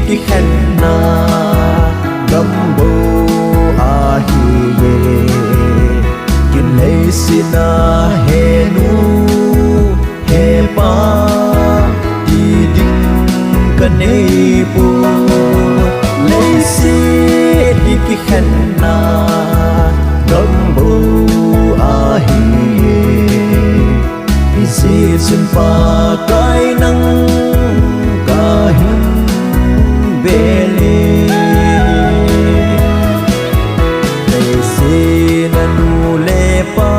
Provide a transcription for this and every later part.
ki khen na gam bo a hi ye kin lei sina he nu he pa ti ding ka nei pu lei si ki khen na gam bo a hi ye si sun pa kai nang ka hin bele lei si na nu le pa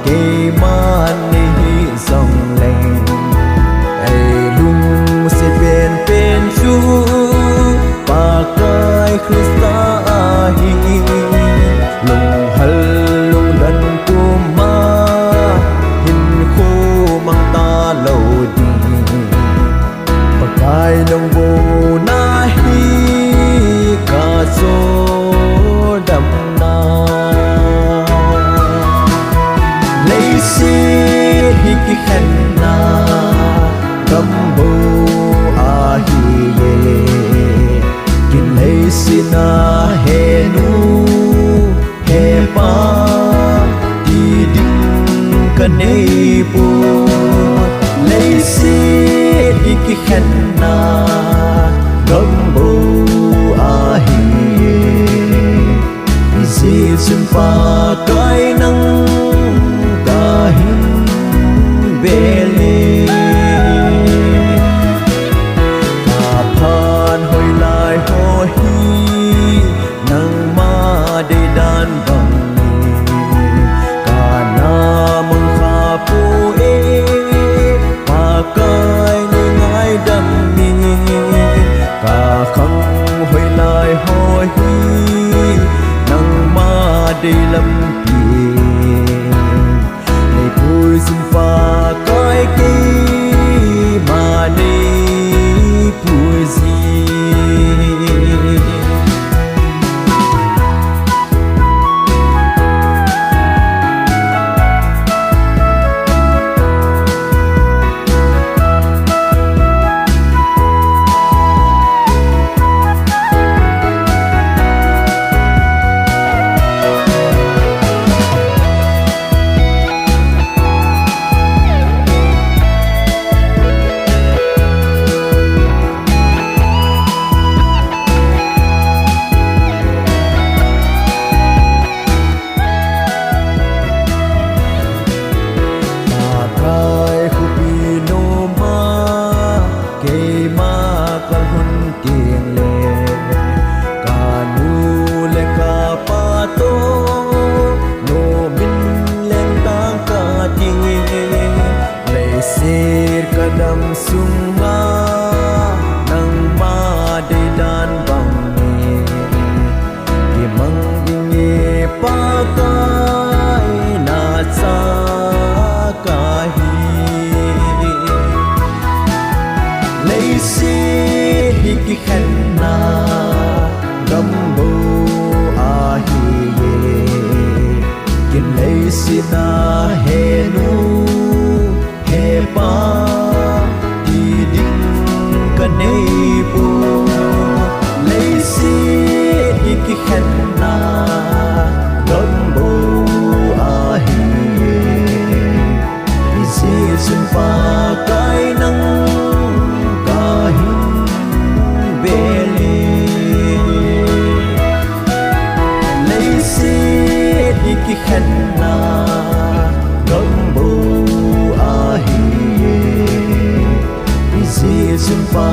ke man ni song leng ai lung se pen chu pa kai Krista hi lung hal lung dan tu ma ai nông vô na hi ca số đậm na lấy si hi ki khen na cầm bồ a hi ye kin lấy si na he nu he pa ti ding ka nei pu lấy si ki khen na gam bo a hi ye si sun pa kai nang ka hin bele ka phan hoi lai ho hi nang ma de dan bang ni ka na mong kha pu e pa kai đam mi cả không hồi lại hồi nang ma đi lâm tiền này vui xin pha coi kỳ mà đi vui gì kadam sunga nang ma de dan bang ni di mang inge pa kai na sa ka hi lei si ki khen na gam bo a hi ye kin lei si na he nu he pa ti ding ka nei pu lei si ki khen na gam bo a hi ye si sun pa kai nang ka hin bele lei si ki khen na gam bo a hi ye si sun pa